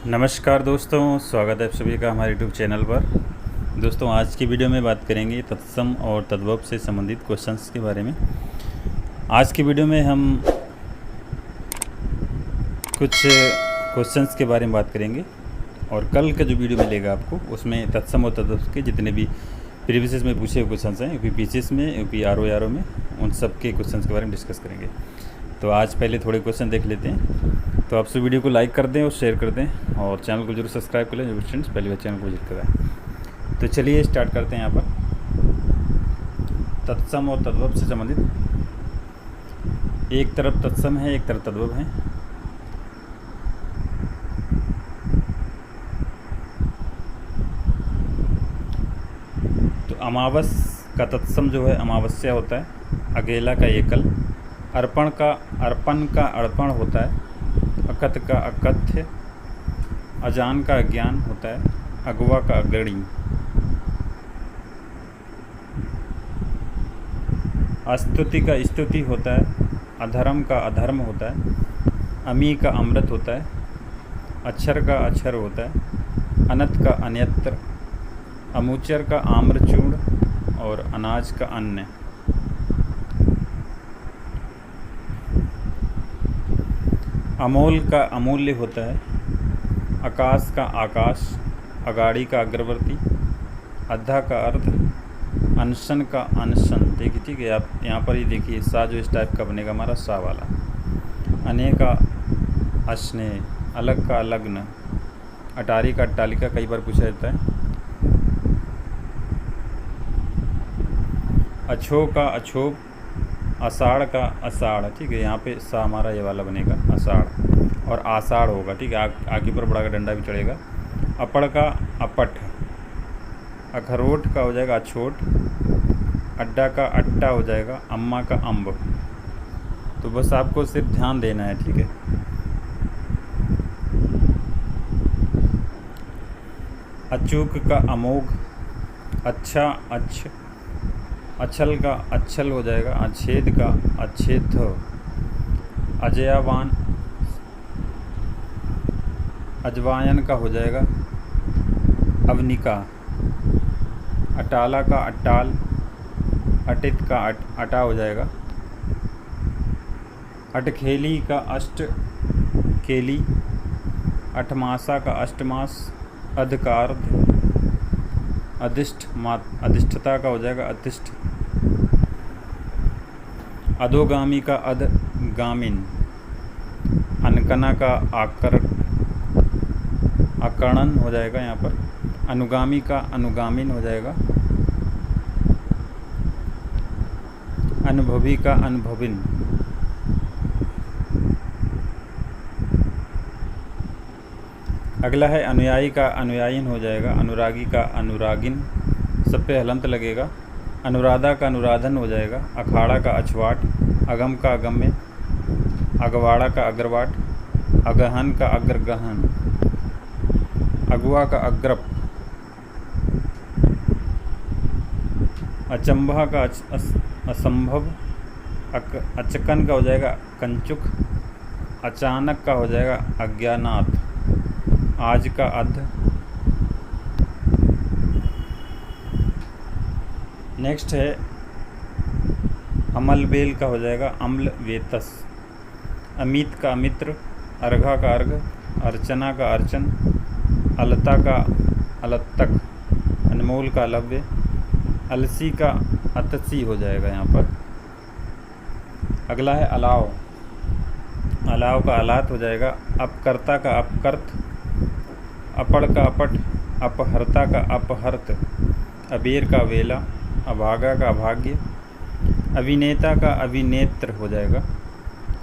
नमस्कार दोस्तों, स्वागत है आप सभी का हमारे यूट्यूब चैनल पर। दोस्तों, आज की वीडियो में बात करेंगे तत्सम और तद्भव से संबंधित क्वेश्चंस के बारे में। आज की वीडियो में हम कुछ क्वेश्चंस के बारे में बात करेंगे और कल का जो वीडियो मिलेगा आपको उसमें तत्सम और तद्भव के जितने भी प्रीवियस में पूछे हुए क्वेश्चंस हैं यूपी पीसीएस में, यूपी आरओ में, उन सब के क्वेश्चंस के बारे में डिस्कस करेंगे। तो आज पहले थोड़े क्वेश्चन देख लेते हैं। तो आप सब वीडियो को लाइक कर दें और शेयर कर दें और चैनल को जरूर सब्सक्राइब कर लें जो फ्रेंड्स पहली बार चैनल को विजिट कराएं। तो चलिए स्टार्ट करते हैं। यहाँ पर तत्सम और तद्भव से संबंधित एक तरफ तत्सम है, एक तरफ तद्भव है। तो अमावस का तत्सम जो है अमावस्या होता है, अकेला का एकल, अर्पण का अर्पण होता है, अकथ का अकथ्य, अजान का अज्ञान होता है, अगवा का अग्रणी, अस्तुति का स्तुति होता है, अधर्म का अधर्म होता है, अमी का अमृत होता है, अक्षर का अक्षर होता है, अनत का अन्यत्र, अमूचर का आम्रचूर्ण और अनाज का अन्न। अमोल का अमूल्य होता है, आकाश का आकाश, अगाड़ी का अग्रवर्ती, अद्धा का अर्ध, अनशन का अनशन। देखिए ठीक है, आप यहाँ पर ही देखिए सा जो इस टाइप का बनेगा हमारा सा वाला। अने का अश्नेय, अलग का अलग्न, अटारी का अट्टालिका कई बार पूछा जाता है, अछो का अछोप, आषाढ़ का आषाढ़। ठीक है, यहाँ पे सा हमारा ये वाला बनेगा आषाढ़ और आषाढ़ होगा। ठीक है, आगे पर बड़ा का डंडा भी चढ़ेगा। अपड़ का अपठ, अखरोट का हो जाएगा अछोट, अड्डा का अट्टा हो जाएगा, अम्मा का अम्ब। तो बस आपको सिर्फ ध्यान देना है। ठीक है, अचूक का अमोघ, अच्छा अच्छ, अछल का अच्छल हो जाएगा, अछेद का अच्छेद, अजयावान, अजवायन का हो जाएगा अवनिका, अटाला का अट्टाल, अटित का अटा हो जाएगा, अटखेली का अष्ट केली, अठमासा का अष्टमास, अधकार्ध, अधिष्ठता का हो जाएगा अधिष्ठ, अधोगामी का अधगामिन, अनकना का आकर्णन हो जाएगा यहाँ पर, अनुगामी का अनुगामिन हो जाएगा, अनुभवी का अनुभविन, अगला है अनुयायी का अनुयायीन हो जाएगा, अनुरागी का अनुरागिन, सब पे हलंत लगेगा, अनुराधा का अनुराधन हो जाएगा, अखाड़ा का अछवाट, अगम का अगम्य, अगवाड़ा का अग्रवाट, अगहन का अग्रगहन, अगुआ का अग्रप, अचंभा का असंभव, अचकन का हो जाएगा कंचुक, अचानक का हो जाएगा अज्ञानात, आज का अध। नेक्स्ट है अमल बेल का हो जाएगा अम्ल वेतस, अमित का अमित्र, अर्घा का अर्घ, अर्चना का अर्चन, अलता का अलत्तक, अनमोल का अलव्य, अलसी का अतसी हो जाएगा यहाँ पर। अगला है अलाव, अलाव का अलात हो जाएगा, अपकर्ता का अपकर्त, अपड़ का अपट, अपहर्ता का अपहर्त, अबेर का वेला, अभागा का अभाग्य, अभिनेता का अभिनेत्र हो जाएगा,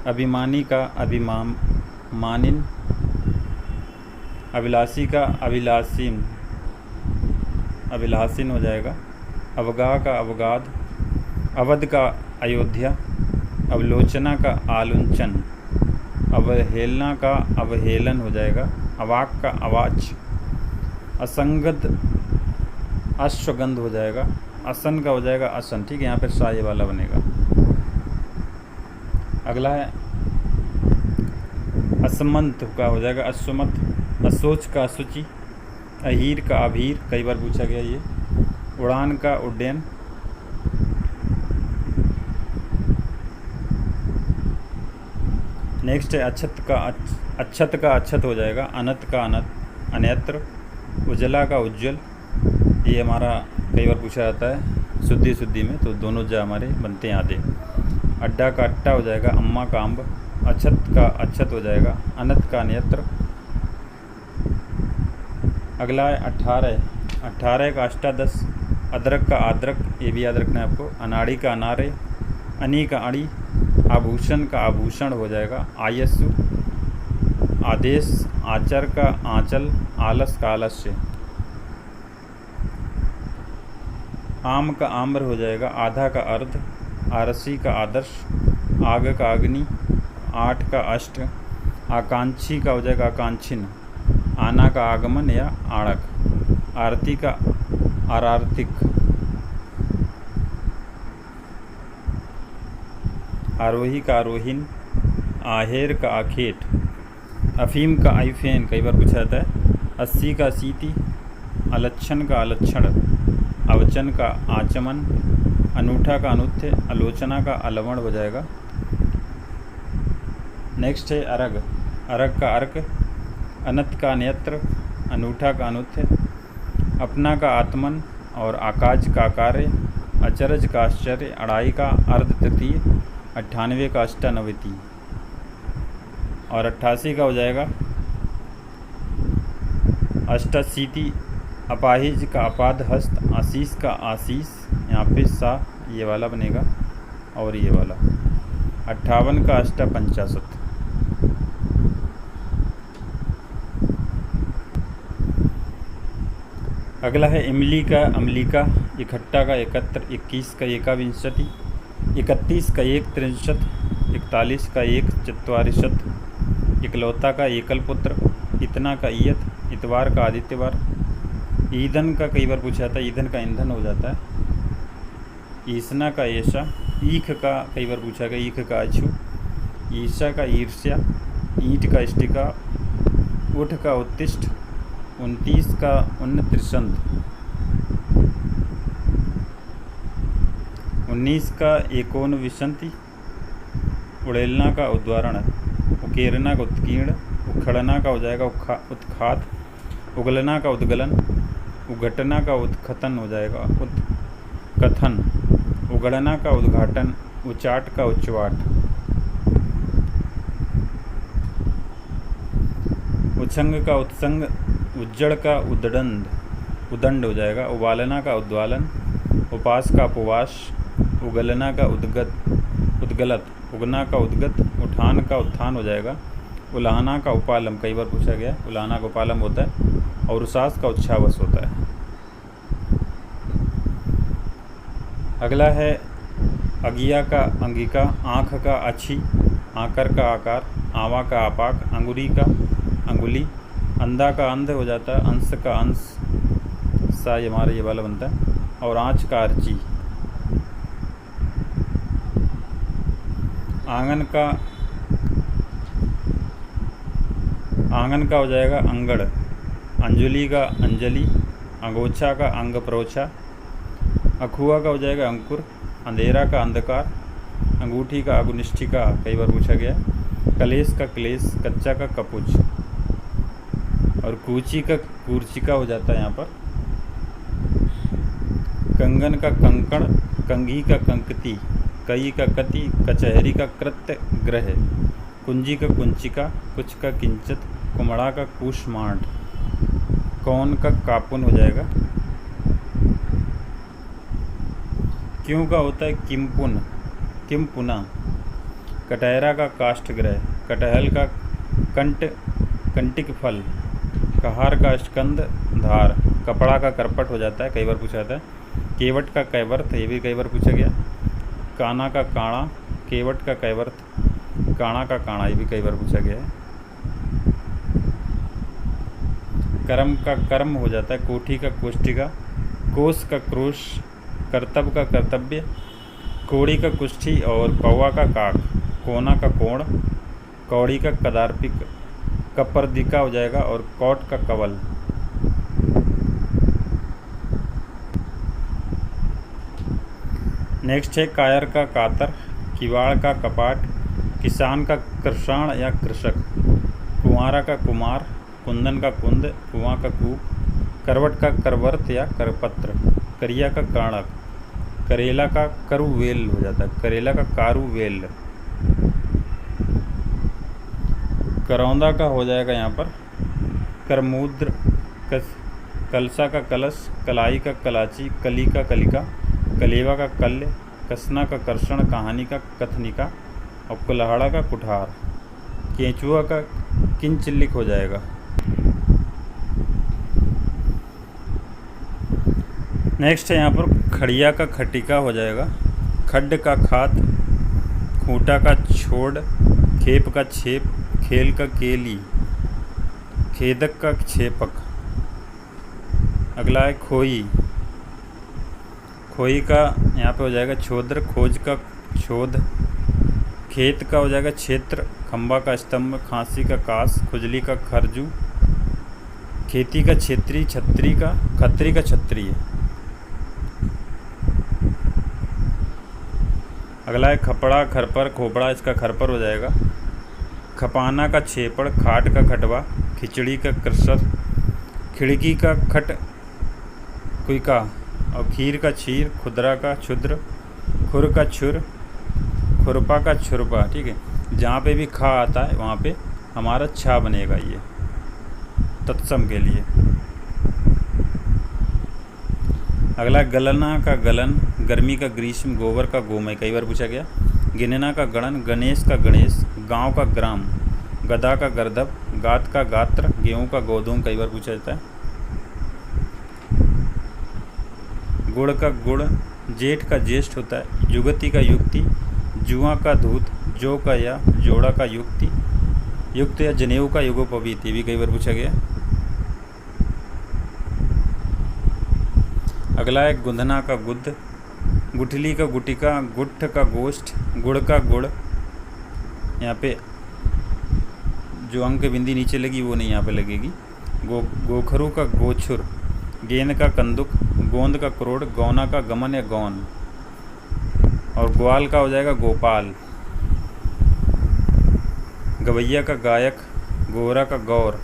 अभिमानी का अभिमानिन, अभिलाषी का अभिलाषिन हो जाएगा, अवगाह का अवगाध, अवध का अयोध्या, अवलोचना का आलुंचन, अवहेलना का अवहेलन हो जाएगा, अवाक का अवाच, असंगत अश्वगंध हो जाएगा, असन का हो जाएगा असन। ठीक है, यहाँ पर सा ये वाला बनेगा। अगला है असमंत का हो जाएगा अश्वमत, असोच का असुचि, अहीर का अभीर, कई बार पूछा गया ये। उड़ान का उड्डयन, नेक्स्ट है अक्षत का अच्छत हो जाएगा, अनत का अनत, अन्यत्र, उजला का उज्ज्वल, ये हमारा कई बार पूछा जाता है शुद्धि में, तो दोनों जा हमारे बनते हैं आधे। अड्डा का अट्टा हो जाएगा, अम्मा का अम्ब, अक्षत का अच्छत हो जाएगा, अनत का अन्यत्र। अगला है 18 का अष्टादश, अदरक का आद्रक, ये भी याद रखना है आपको, अनाड़ी का अनारे, अनी का अड़ी, आभूषण का आभूषण हो जाएगा, आयस्सु, आदेश, आचर का आंचल, आलस का आलस्य। आम का आम्र हो जाएगा, आधा का अर्ध, आरसी का आदर्श, आग का अग्नि, 8 का अष्ट, आकांक्षी का हो जाएगा आकांक्षिन, आना का आगमन या आड़क, आरती का आरार्तिक, आरोही का आरोहीन, आहेर का आखेट, अफीम का आइफेन, कई बार पूछा जाता है, 80 का सीति, अलक्षण का अलक्षण, अवचन का आचमन, अनूठा का अनुत्य, आलोचना का अलवण हो जाएगा। नेक्स्ट है अर्घ का अर्क, अनत का अन्यत्र, अनूठा का अनुत्य, अपना का आत्मन और आकाश का कार्य, अचरज का आश्चर्य, अढ़ाई का अर्ध तृतीय, 98 का अष्टानवती, और 88 का हो जाएगा अष्टाशीति, अपाहिज का अपाद हस्त, आशीष का आशीष, यहाँ पे सा ये वाला बनेगा और ये वाला, 58 का अष्टापंचाशत। अगला है इमली का अमलिका, इकट्ठा का एकत्र, 21 का एकाविंशति, 31 का एक त्रिंशत, 41 का एक चत्वारिशत, इकलौता का एकल पुत्र, इतना का ईयत, इतवार का आदित्यवार, ईंधन का कई बार पूछा जाता है, ईंधन का ईंधन हो जाता है, ईसना का ऐशा, ईख का कई बार पूछा गया, ईख का अछू, ईर्षा का ईर्ष्या, ईंट का इष्टिका, उठ का उत्तिष्ठ, 29 का उन्नत्रिशंत, 19 का एकोन विशंति, उड़ेलना का उद्वारण, उकेरना का उत्कीर्ण, उखड़ना का हो जाएगा उत्खात, उगलना का उद्गलन, उघटना का उत्खतन हो जाएगा उत्कथन, उगड़ना का उद्घाटन, उचाट का उच्चवाट, उछंग का उत्संग, उज्जड़ का उदंड हो जाएगा, उबालना का उद्वालन, उपास का उपवास, उगलना का उद्गलत, उगना का उद्गत, उठान का उत्थान हो जाएगा, उलाहना का उपालम, कई बार पूछा गया, उलाहना का उपालम होता है, और उसास का उच्छावस होता है। अगला है अगिया का अंगिका, आँख का अच्छी, आकर का आकार, आवा का आपाक, अंगुरी का अंगुली, अंधा का अंध हो जाता है, अंश का अंश, सा ये हमारा ये वाला बनता है, और आँच का अर्ची, आंगन का हो जाएगा अंगड़, अंजुली का अंजलि, अंगोछा का अंग प्रोछा, अखुआ का हो जाएगा अंकुर, अंधेरा का अंधकार, अंगूठी का अगुनिष्ठिका, कई बार पूछा गया, कलेश का क्लेश, कच्चा का कपुच, और कूची का कूर्चिका हो जाता है यहाँ पर, कंगन का कंकण, कंघी का कंकती, कई का कति, कचहरी का कृत्य ग्रह, कुंजी का कुंचिका, कुछ का किंचत, कुमड़ा का कुशमांड, कौन का कापुन हो जाएगा, क्यों का होता है किमपुन, किमपुना, कटहरा का काष्ठग्रह, कटहल का कंटिक फल, कहार का स्कंद धार, कपड़ा का करपट हो जाता है, कई बार पूछा जाता है, केवट का कैवर्थ, ये भी कई बार पूछा गया, काना का काणा, केवट का कैवर्थ, काणा का काणा, ये भी कई बार पूछा गया है, कर्म का कर्म हो जाता है, कोठी का कोष्ठिका, कोस का क्रोश, कर्तव्य का कर्तव्य, कोड़ी का कुष्ठी, और कौवा का काक, कोना का कोण, कौड़ी का कदार्पिक, कपर्दिका हो जाएगा, और कौट का कवल। नेक्स्ट है कायर का कातर, किवाड़ का कपाट, किसान का कृषाण या कृषक, कुंवारा का कुमार, कुंदन का कुंद, कुआं का कूप, करवट का करवर्त या करपत्र, करिया का काणक, करेला का करुवेल हो जाता है, करेला का कारुवेल, करौंदा का हो जाएगा यहाँ पर करमुद्र, कलसा का कलश, कलाई का कलाची, कली का कलिका, कलेवा का कल्य, कसना का कर्षण, कहानी का कथनिका, और कुल्हाड़ा का कुठार, केंचुआ का किंचिल्लिक हो जाएगा। नेक्स्ट है यहाँ पर खड़िया का खटिका हो जाएगा, खड्ड का खात, खूंटा का छोड़, खेप का छेप, खेल का केली, खेदक का छेपक। अगला है खोई, खोई का यहाँ पे हो जाएगा छोद्र, खोज का छोद, खेत का हो जाएगा क्षेत्र, खंबा का स्तंभ, खांसी का कास, खुजली का खरजू, खेती का क्षेत्री, छत्री का खत्री का क्षत्रिय। अगला है खपड़ा, खरपर, खोपड़ा, इसका खरपर हो जाएगा, खपाना का छेपड़, खाट का खटवा, खिचड़ी का कृसर, खिड़की का खट कुइका, और खीर का छीर, खुदरा का क्षुद्र, खुर का छुर, खुरपा का छुरपा। ठीक है, जहाँ पे भी खा आता है वहाँ पे हमारा छा बनेगा ये तत्सम के लिए। अगला गलना का गलन, गर्मी का ग्रीष्म, गोबर का गोमय, कई बार पूछा गया। गिनना का गणन, गणेश का गणेश, गांव का ग्राम, गदा का गर्दभ, गात का गात्र, गेहूं का गोधूम, कई बार पूछा जाता है। गुड़ का गुड़, जेठ का ज्येष्ठ होता है, युगति का युक्ति, जुआ का धूत, जो का या जोड़ा का युक्ति, युक्त या जनेऊ का युगोपवीत, ये भी कई बार पूछा गया। अगला है गुंधना का गुद्ध, गुठली का गुटिका, गुट्ठ का गोष्ठ, गुड़ का गुड़, यहाँ पे जो अंक बिंदी नीचे लगी वो नहीं यहाँ पे लगेगी। गोखरू का गोछुर, गेंद का कंदुक, गोंद का करोड़, गौना का गमन या गौन, और ग्वाल का हो जाएगा गोपाल। गवैया का गायक, गोरा का गौर,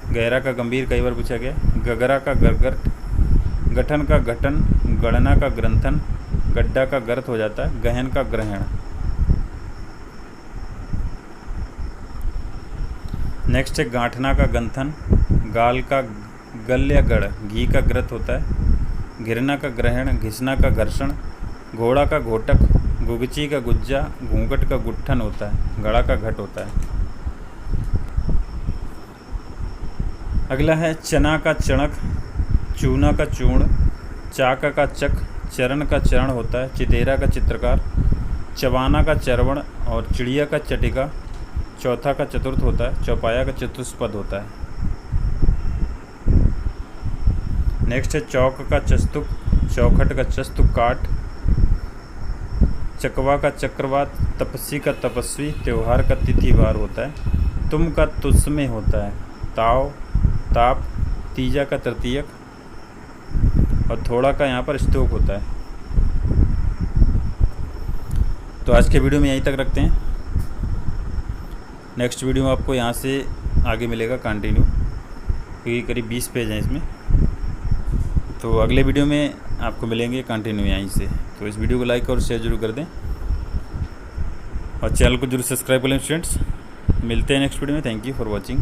गहरा का गंभीर, कई बार पूछा गया। गगरा का गरगट, गठन का गठन, गणना का ग्रंथन, गड्ढा का गर्त हो जाता है, गहन का ग्रहण। नेक्स्ट है गांठना का गंथन, गाल का गल या गढ़, घी का ग्रत होता है, घिरना का ग्रहण, घिसना का घर्षण, घोड़ा का घोटक, गुगची का गुज्जा, घूंघट का गुट्ठन होता है, घड़ा का घट होता है। अगला है चना का चणक, चूना का चूर्ण, चाका का चक, चरण का चरण होता है, चितेरा का चित्रकार, चवाना का चरवण, और चिड़िया का चटिका, चौथा का चतुर्थ होता है, चौपाया का चतुष्पद होता है। नेक्स्ट है चौक का चस्तुक, चौखट का चस्तुक काट, चकवा का चक्रवात, तपस्वी का तपस्वी, त्यौहार का तिथिवार होता है, तुम का तुस्में होता है, ताव ताप, तीजा का तृतीयक, और थोड़ा का यहाँ पर स्तोक होता है। तो आज के वीडियो में यहीं तक रखते हैं। नेक्स्ट वीडियो में आपको यहाँ से आगे मिलेगा कंटिन्यू, क्योंकि करीब 20 पेज हैं इसमें। तो अगले वीडियो में आपको मिलेंगे कंटिन्यू यहीं से। तो इस वीडियो को लाइक और शेयर जरूर कर दें, और चैनल को जरूर सब्सक्राइब कर लें स्टूडेंट्स। मिलते हैं नेक्स्ट वीडियो में। Thank you for watching.